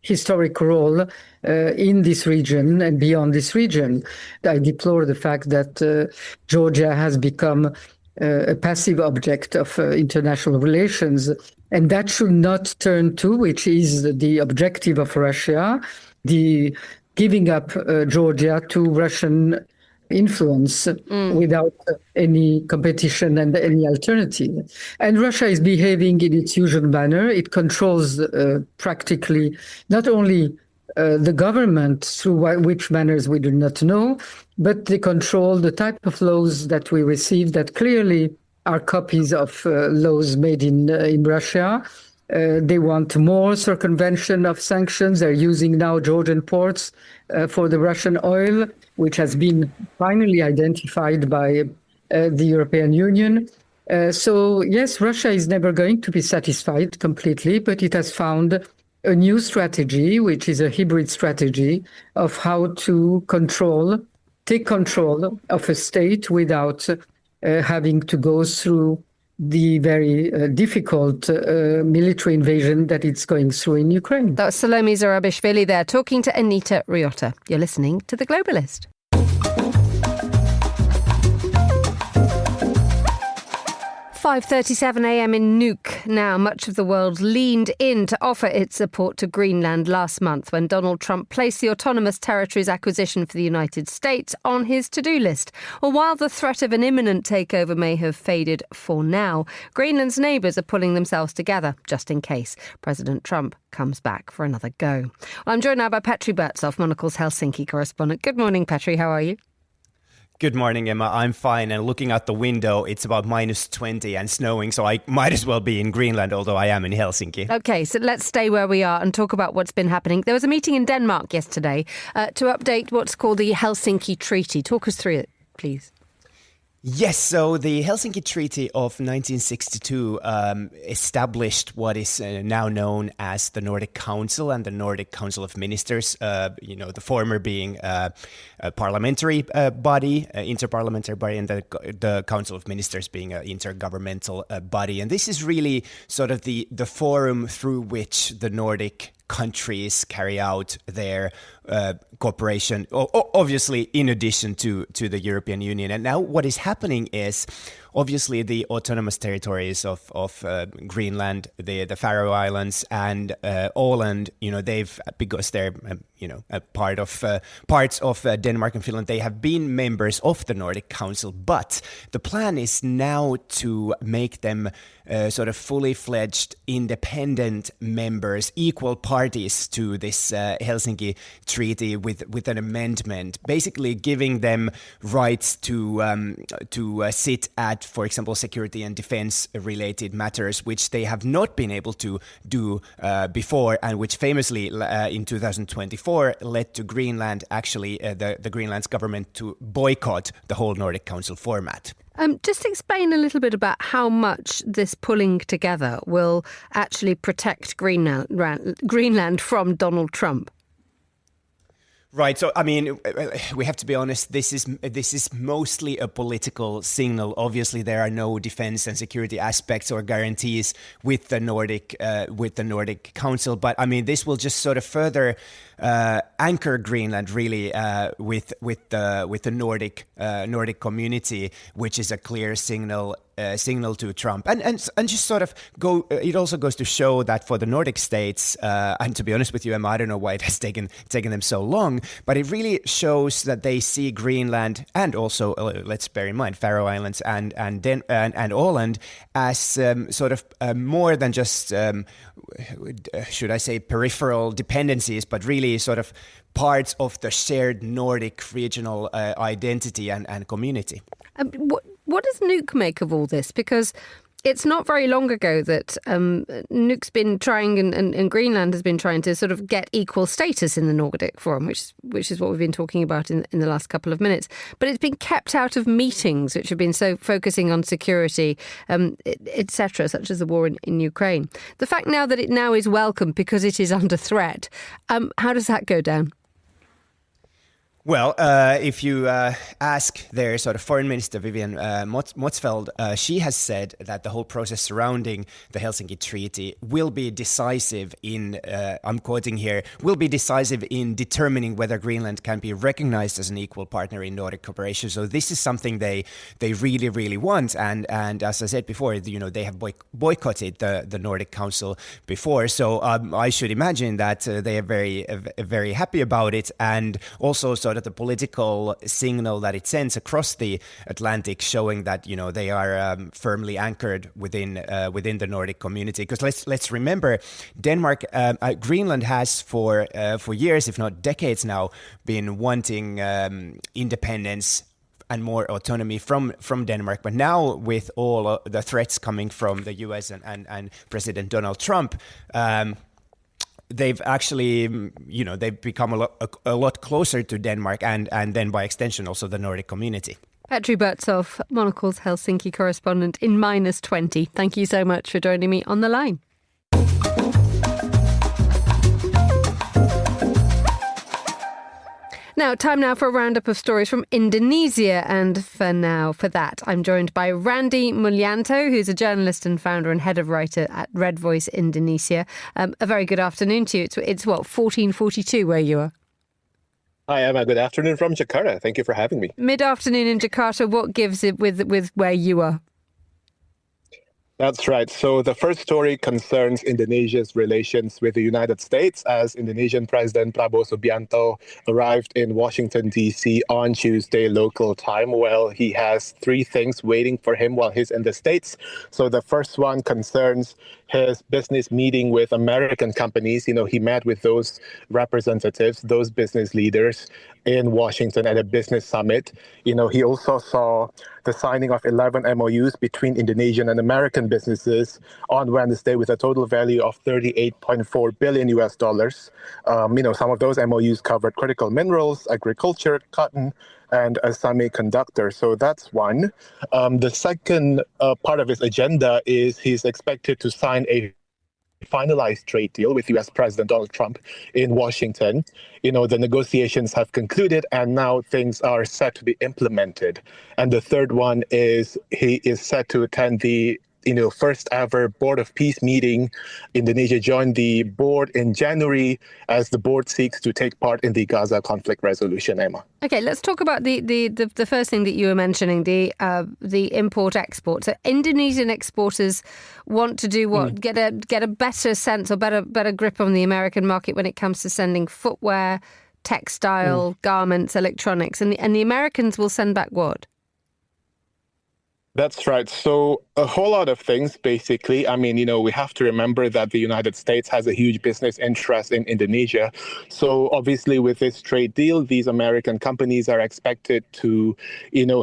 historic role in this region and beyond this region. I deplore the fact that Georgia has become a passive object of international relations. And that should not turn to, which is the objective of Russia, the giving up Georgia to Russian influence without any competition and any alternative. And Russia is behaving in its usual manner. It controls practically not only the government through which manners we do not know, but they control the type of laws that we receive that clearly are copies of laws made in Russia. They want more circumvention of sanctions. They're using now Georgian ports for the Russian oil, which has been finally identified by the European Union. So yes, Russia is never going to be satisfied completely, but it has found a new strategy, which is a hybrid strategy of how to take control of a state without having to go through the very difficult military invasion that it's going through in Ukraine. That was Salomé Zourabichvili there, talking to Anita Riotta. You're listening to The Globalist. 5:37 a.m. in Nuuk now. Much of the world leaned in to offer its support to Greenland last month when Donald Trump placed the autonomous territory's acquisition for the United States on his to-do list. Well, while the threat of an imminent takeover may have faded for now, Greenland's neighbours are pulling themselves together just in case President Trump comes back for another go. Well, I'm joined now by Petri Burtsoff, Monocle's Helsinki correspondent. Good morning, Petri. How are you? Good morning, Emma. I'm fine. And looking out the window, it's about -20 and snowing, so I might as well be in Greenland, although I am in Helsinki. OK, so let's stay where we are and talk about what's been happening. There was a meeting in Denmark yesterday to update what's called the Helsinki Treaty. Talk us through it, please. Yes, so the Helsinki Treaty of 1962 established what is now known as the Nordic Council and the Nordic Council of Ministers, the former being a parliamentary body, interparliamentary body, and the Council of Ministers being an intergovernmental body. And this is really sort of the forum through which the Nordic countries carry out their cooperation, obviously in addition to the European Union. And now what is happening is obviously the autonomous territories of Greenland, the Faroe Islands and Åland, because they're parts of Denmark and Finland, they have been members of the Nordic Council. But the plan is now to make them sort of fully fledged independent members, equal parties to this Helsinki Treaty with an amendment, basically giving them rights to sit at at, for example, security and defense related matters, which they have not been able to do before, and which famously in 2024 led to Greenland, the Greenland's government to boycott the whole Nordic Council format. Just explain a little bit about how much this pulling together will actually protect Greenland from Donald Trump. Right. So, I mean, we have to be honest. This is mostly a political signal. Obviously, there are no defense and security aspects or guarantees with the Nordic Council. But I mean, this will just sort of further anchor Greenland really with the Nordic community, which is a clear signal to Trump, and just sort of go. It also goes to show that for the Nordic states, and to be honest with you, Emma, I don't know why it has taken them so long, but it really shows that they see Greenland and also let's bear in mind Faroe Islands and Åland as sort of more than just should I say peripheral dependencies, but really sort of parts of the shared Nordic regional identity and community. What does Nuuk make of all this? Because it's not very long ago that Nuuk's been trying and Greenland has been trying to sort of get equal status in the Nordic Forum, which is what we've been talking about in the last couple of minutes. But it's been kept out of meetings which have been so focusing on security, etc., such as the war in Ukraine. The fact now that it now is welcome because it is under threat, how does that go down? Well, if you ask their sort of foreign minister, Vivian Motzfeldt, she has said that the whole process surrounding the Helsinki Treaty will be decisive in, I'm quoting here, will be decisive in determining whether Greenland can be recognized as an equal partner in Nordic cooperation. So this is something they really, really want. And as I said before, they have boycotted the Nordic Council before. So I should imagine that they are very, very happy about it. And also sort of the political signal that it sends across the Atlantic, showing that they are firmly anchored within the Nordic community. Because let's remember, Denmark, Greenland has for years, if not decades now, been wanting independence and more autonomy from Denmark. But now with all the threats coming from the US and President Donald Trump, they've actually, they've become a lot closer to Denmark and then by extension also the Nordic community. Petri Burtsov, Monocle's Helsinki correspondent in -20. Thank you so much for joining me on the line. Now, time now for a roundup of stories from Indonesia. And for that, I'm joined by Randy Mulyanto, who's a journalist and founder and head of writer at Red Voice Indonesia. A very good afternoon to you. It's 14:42 where you are? Hi, Emma. Good afternoon from Jakarta. Thank you for having me. Mid-afternoon in Jakarta. What gives it with where you are? That's right. So the first story concerns Indonesia's relations with the United States, as Indonesian President Prabowo Subianto arrived in Washington, D.C. on Tuesday local time. Well, he has three things waiting for him while he's in the States. So the first one concerns his business meeting with American companies. He met with those representatives, those business leaders in Washington at a business summit. He also saw the signing of 11 MOUs between Indonesian and American businesses on Wednesday with a total value of $38.4 billion US. Some of those MOUs covered critical minerals, agriculture, cotton, and a semiconductor. So that's one. The second part of his agenda is he's expected to sign a finalized trade deal with U.S. President Donald Trump in Washington. The negotiations have concluded and now things are set to be implemented. And the third one is he is set to attend the first ever Board of Peace meeting. Indonesia joined the board in January as the board seeks to take part in the Gaza conflict resolution, Emma. Okay, let's talk about the first thing that you were mentioning, the import-export. So Indonesian exporters want to do what? Get a better sense or better grip on the American market when it comes to sending footwear, textile, garments, electronics. And the Americans will send back what? That's right. So a whole lot of things, basically. I mean, we have to remember that the United States has a huge business interest in Indonesia. So obviously with this trade deal, these American companies are expected to,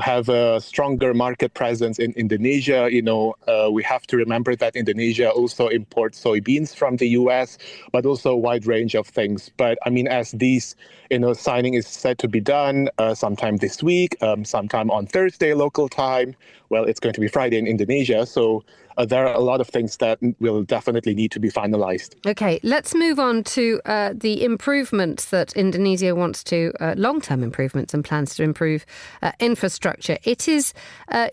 have a stronger market presence in Indonesia. We have to remember that Indonesia also imports soybeans from the US, but also a wide range of things. But I mean, as these, signing is said to be done sometime this week, sometime on Thursday local time. Well, it's going to be Friday in Indonesia. So there are a lot of things that will definitely need to be finalized. Okay, let's move on to the improvements that Indonesia wants to, long-term improvements and plans to improve infrastructure. It is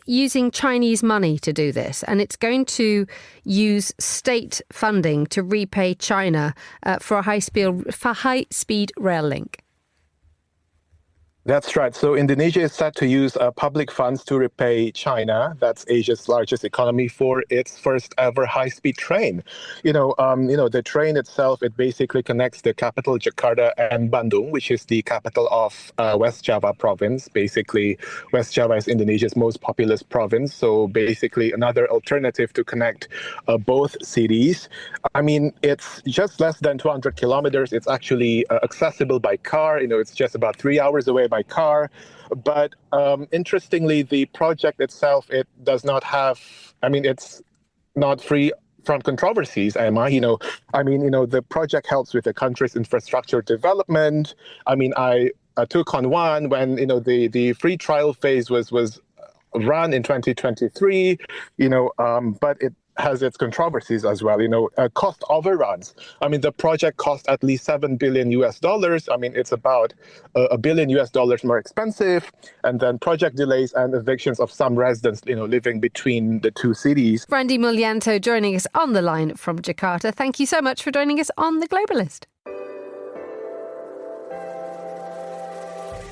using Chinese money to do this, and it's going to use state funding to repay China for a high-speed rail link. That's right. So Indonesia is set to use public funds to repay China, that's Asia's largest economy, for its first ever high-speed train. The train itself, it basically connects the capital Jakarta and Bandung, which is the capital of West Java province. Basically, West Java is Indonesia's most populous province. So basically another alternative to connect both cities. I mean, it's just less than 200 kilometers. It's actually accessible by car. It's just about 3 hours away by car. But interestingly, the project itself, it does not have, it's not free from controversies, Emma. The project helps with the country's infrastructure development. I took on one when, the free trial phase was run in 2023, but it has its controversies as well. Cost overruns. The project cost at least $7 billion. It's about $1 billion more expensive. And then project delays and evictions of some residents, living between the two cities. Randy Mulyanto joining us on the line from Jakarta. Thank you so much for joining us on The Globalist.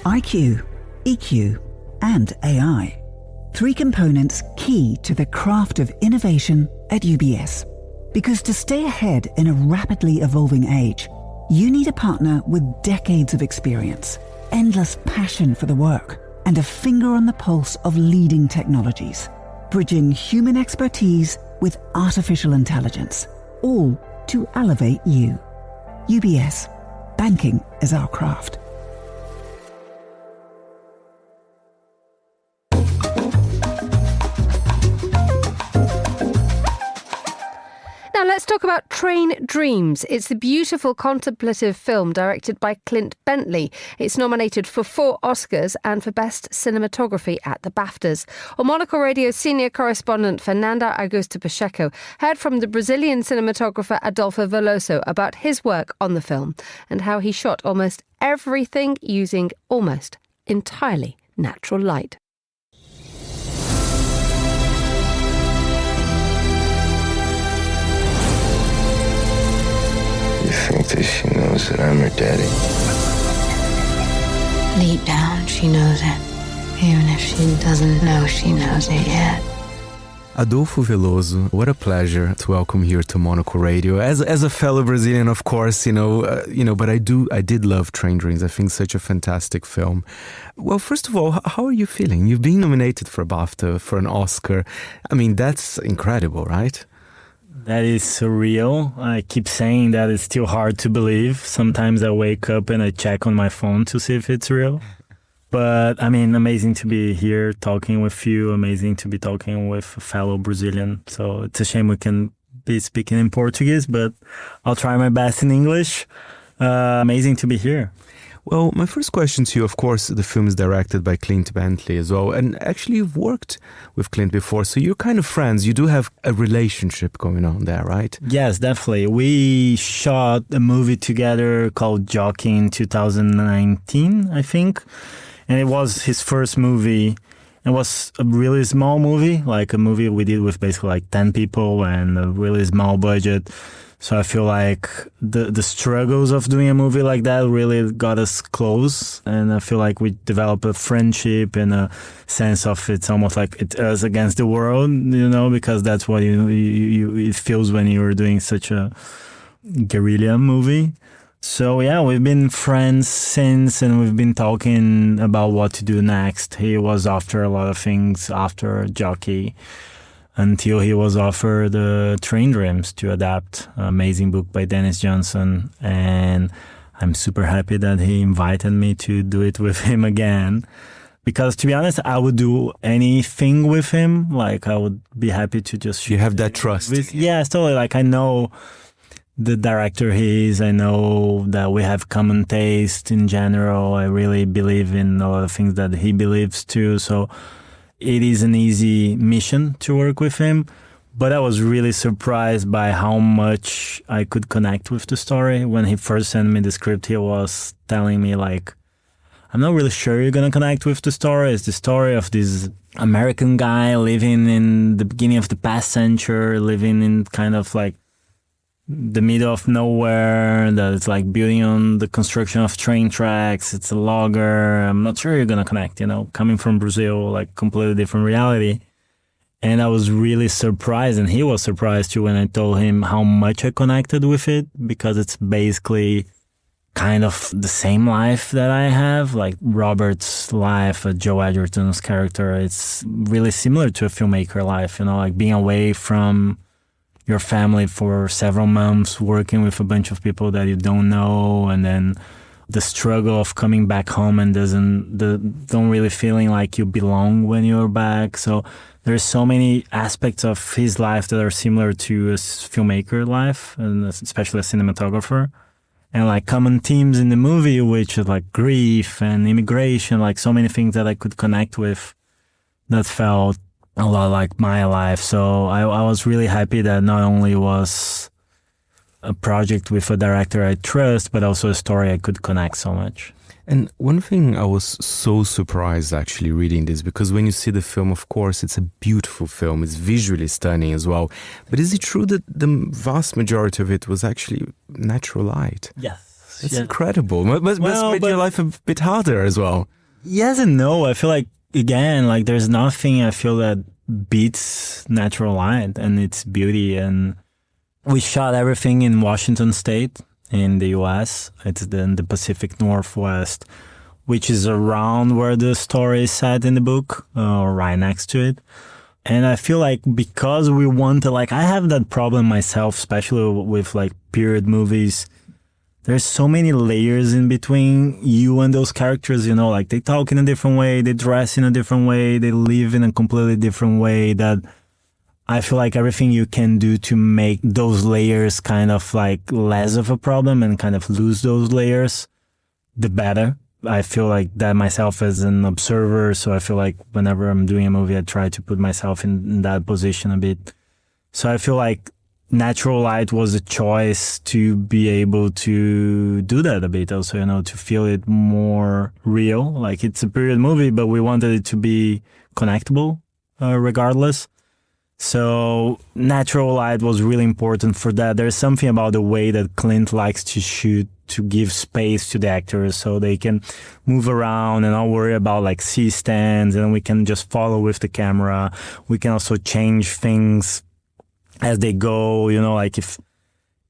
IQ, EQ, and AI. 3 components key to the craft of innovation at UBS. Because to stay ahead in a rapidly evolving age, you need a partner with decades of experience, endless passion for the work, and a finger on the pulse of leading technologies, bridging human expertise with artificial intelligence, all to elevate you. UBS. Banking is our craft. Now let's talk about Train Dreams. It's the beautiful contemplative film directed by Clint Bentley. It's nominated for 4 Oscars and for Best Cinematography at the BAFTAs. On Monocle Radio, senior correspondent Fernanda Augusto Pacheco heard from the Brazilian cinematographer Adolfo Veloso about his work on the film and how he shot almost everything using almost entirely natural light. I think that she knows that I'm her daddy. Deep down, she knows it. Even if she doesn't know she knows it yet. Adolfo Veloso, what a pleasure to welcome here to Monocle Radio. As a fellow Brazilian, of course, but I did love Train Dreams. I think it's such a fantastic film. Well, first of all, how are you feeling? You've been nominated for a BAFTA, for an Oscar. That's incredible, right? That is surreal. I keep saying that it's still hard to believe. Sometimes I wake up and I check on my phone to see if it's real. But amazing to be here talking with you. Amazing to be talking with a fellow Brazilian. So it's a shame we can be speaking in Portuguese, but I'll try my best in English. Amazing to be here. Well, my first question to you, of course, the film is directed by Clint Bentley as well. And actually, you've worked with Clint before, so you're kind of friends. You do have a relationship going on there, right? Yes, definitely. We shot a movie together called Jockey in 2019, I think. And it was his first movie. It was a really small movie, like a movie we did with basically like 10 people and a really small budget. So I feel like the struggles of doing a movie like that really got us close. And I feel like we developed a friendship and a sense of it's almost like it's us against the world, because that's what it feels when you're doing such a guerrilla movie. So yeah, we've been friends since, and we've been talking about what to do next. He was after a lot of things after Jockey, until he was offered Train Dreams to adapt, an amazing book by Dennis Johnson. And I'm super happy that he invited me to do it with him again. Because to be honest, I would do anything with him. Like, I would be happy to just... You have that trust. Yeah, totally. Like, I know the director he is. I know that we have common taste in general. I really believe in a lot of things that he believes too. So it is an easy mission to work with him. But I was really surprised by how much I could connect with the story. When he first sent me the script, he was telling me, like, I'm not really sure you're going to connect with the story. It's the story of this American guy living in the beginning of the past century, living in kind of like the middle of nowhere, that it's like building on the construction of train tracks. It's a logger. I'm not sure you're going to connect, you know, coming from Brazil, like completely different reality. And I was really surprised, and he was surprised too when I told him how much I connected with it, because it's basically kind of the same life that I have, like Robert's life, Joe Edgerton's character. It's really similar to a filmmaker life, you know, like being away from your family for several months, working with a bunch of people that you don't know, and then the struggle of coming back home and don't really feeling like you belong when you're back. So there's so many aspects of his life that are similar to a filmmaker life, and especially a cinematographer. And like common themes in the movie, which is like grief and immigration, like so many things that I could connect with that felt a lot like my life. So I was really happy that not only was a project with a director I trust, but also a story I could connect so much. And one thing I was so surprised actually reading this, because when you see the film, of course, it's a beautiful film. It's visually stunning as well. But is it true that the vast majority of it was actually natural light? Yes. It's incredible. Must make your life a bit harder as well. Yes and no. I feel like, again, like there's nothing I feel that beats natural light and its beauty. And we shot everything in Washington State in the US. It's in the Pacific Northwest, which is around where the story is set in the book, or right next to it. And I feel like because we want to, like, I have that problem myself, especially with like period movies. There's so many layers in between you and those characters, you know, like they talk in a different way, they dress in a different way, they live in a completely different way, that I feel like everything you can do to make those layers kind of like less of a problem and kind of lose those layers, the better. I feel like that myself as an observer. So I feel like whenever I'm doing a movie, I try to put myself in that position a bit. So I feel like natural light was a choice to be able to do that a bit also, you know, to feel it more real. Like it's a period movie, but we wanted it to be connectable regardless. So natural light was really important for that. There's something about the way that Clint likes to shoot, to give space to the actors so they can move around and not worry about like C-stands, and we can just follow with the camera. We can also change things as they go, you know, like if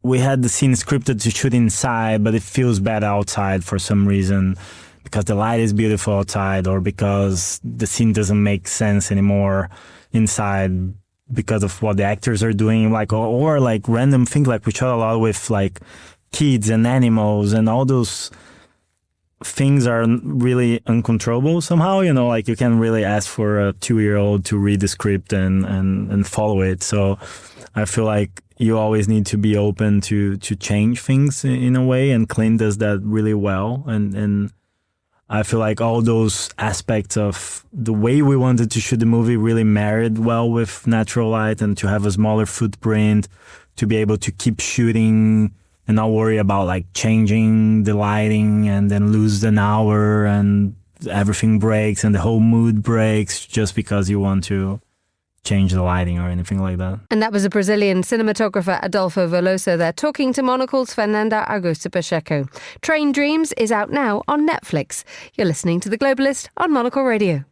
we had the scene scripted to shoot inside, but it feels bad outside for some reason, because the light is beautiful outside, or because the scene doesn't make sense anymore inside because of what the actors are doing, like, or like random things, like we shot a lot with like kids and animals, and all those things are really uncontrollable somehow, you know, like you can't really ask for a 2-year-old to read the script and follow it. So I feel like you always need to be open to change things in a way, and Clint does that really well. And I feel like all those aspects of the way we wanted to shoot the movie really married well with natural light, and to have a smaller footprint, to be able to keep shooting and not worry about like changing the lighting and then lose an hour and everything breaks and the whole mood breaks just because you want to change the lighting or anything like that. And that was a Brazilian cinematographer, Adolfo Veloso, there, talking to Monocle's Fernanda Augusta Pacheco. Train Dreams is out now on Netflix. You're listening to The Globalist on Monocle Radio.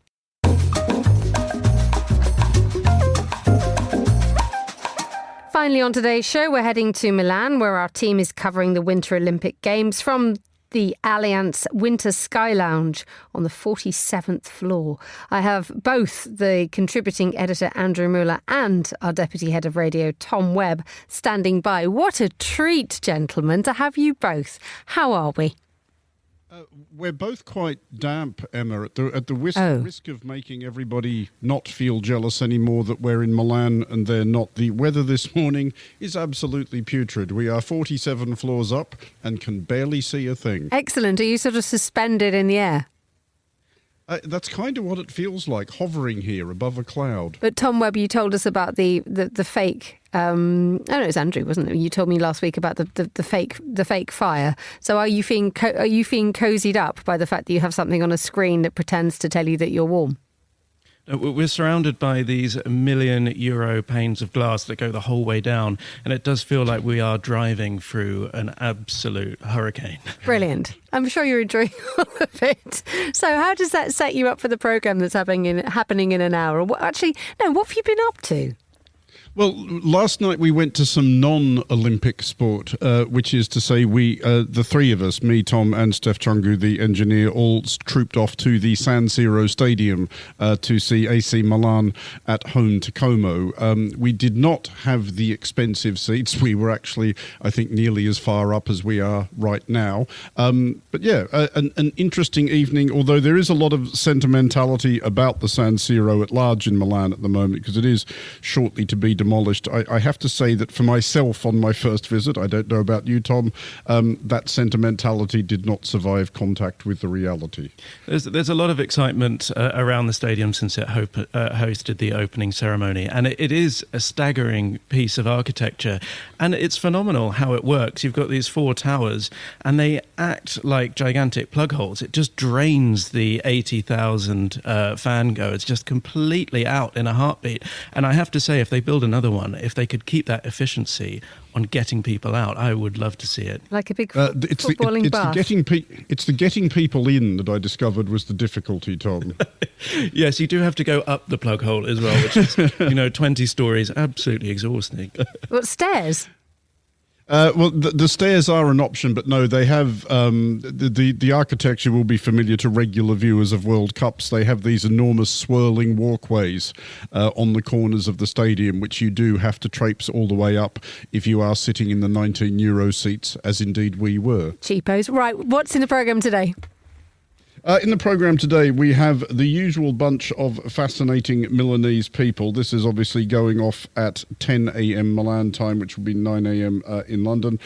finally on today's show, we're heading to Milan, where our team is covering the Winter Olympic Games from the Allianz Winter Sky Lounge on the 47th floor. I have both the contributing editor Andrew Muller and our deputy head of radio Tom Webb standing by. What a treat, gentlemen, to have you both. How are we? We're both quite damp, Emma, at the risk of making everybody not feel jealous anymore that we're in Milan and they're not. The weather this morning is absolutely putrid. We are 47 floors up and can barely see a thing. Excellent. Are you sort of suspended in the air? That's kind of what it feels like, hovering here above a cloud. But Tom Webb, you told us about the fake. It was Andrew, wasn't it? You told me last week about the fake fire. So are you feeling cozied up by the fact that you have something on a screen that pretends to tell you that you're warm? We're surrounded by these €1 million panes of glass that go the whole way down, and it does feel like we are driving through an absolute hurricane. Brilliant. I'm sure you're enjoying all of it. So how does that set you up for the programme that's happening in an hour? What have you been up to? Well, last night we went to some non-Olympic sport, which is to say the three of us, me, Tom and Steph Chungu, the engineer, all trooped off to the San Siro Stadium to see AC Milan at home to Como. We did not have the expensive seats. We were actually, I think, nearly as far up as we are right now. But yeah, an interesting evening, although there is a lot of sentimentality about the San Siro at large in Milan at the moment, because it is shortly to be demolished. I have to say that for myself on my first visit, I don't know about you, Tom, that sentimentality did not survive contact with the reality. There's a lot of excitement around the stadium since it hosted the opening ceremony, and it is a staggering piece of architecture, and it's phenomenal how it works. You've got these 4 towers, and they act like gigantic plug holes. It just drains the 80,000 fan goers just completely out in a heartbeat. And I have to say, if they build another one, if they could keep that efficiency on getting people out, I would love to see it. Like a big footballing bath. It's the getting people in that I discovered was the difficulty, Tom. Yes, you do have to go up the plug hole as well, which is 20 stories, absolutely exhausting. What, stairs? Well, the stairs are an option, but no, they have the architecture will be familiar to regular viewers of World Cups. They have these enormous swirling walkways on the corners of the stadium, which you do have to traipse all the way up if you are sitting in the €19 seats, as indeed we were. Cheapos. Right, what's in the programme today? In the programme today, we have the usual bunch of fascinating Milanese people. This is obviously going off at 10 a.m. Milan time, which will be 9 a.m. In London.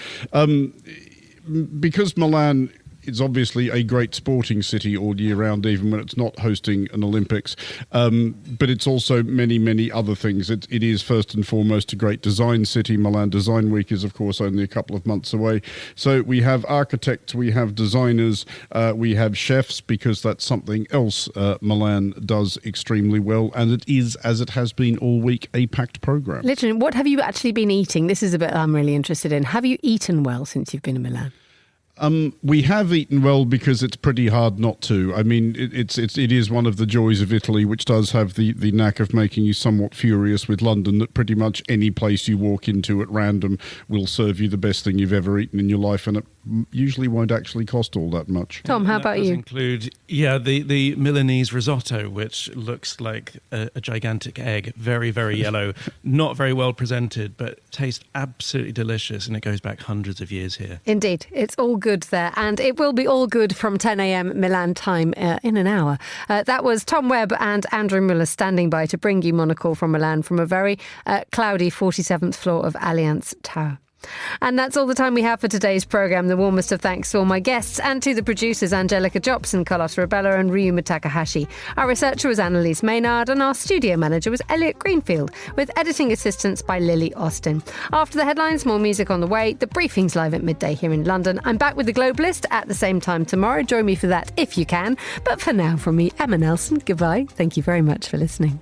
Because Milan is obviously a great sporting city all year round, even when it's not hosting an Olympics. But it's also many, many other things. It is first and foremost a great design city. Milan Design Week is, of course, only a couple of months away. So we have architects, we have designers, we have chefs, because that's something else Milan does extremely well. And it is, as it has been all week, a packed programme. Literally, what have you actually been eating? This is a bit I'm really interested in. Have you eaten well since you've been in Milan? We have eaten well because it's pretty hard not to. I mean, it is one of the joys of Italy, which does have the knack of making you somewhat furious with London, that pretty much any place you walk into at random will serve you the best thing you've ever eaten in your life, and it usually won't actually cost all that much. Tom, how about you? Include, the Milanese risotto, which looks like a gigantic egg, very, very yellow, not very well presented, but tastes absolutely delicious, and it goes back hundreds of years here. Indeed, it's all good there, and it will be all good from 10 a.m. Milan time in an hour. That was Tom Webb and Andrew Muller standing by to bring you Monocle from Milan from a very cloudy 47th floor of Allianz Tower. And that's all the time we have for today's programme. The warmest of thanks to all my guests and to the producers Angelica Jobson, Carlotta Rebella and Ryuma Takahashi. Our researcher was Annalise Maynard and our studio manager was Elliot Greenfield, with editing assistance by Lily Austin. After the headlines, more music on the way. The briefing's live at midday here in London. I'm back with the Globalist at the same time tomorrow. Join me for that if you can. But for now, from me, Emma Nelson, goodbye. Thank you very much for listening.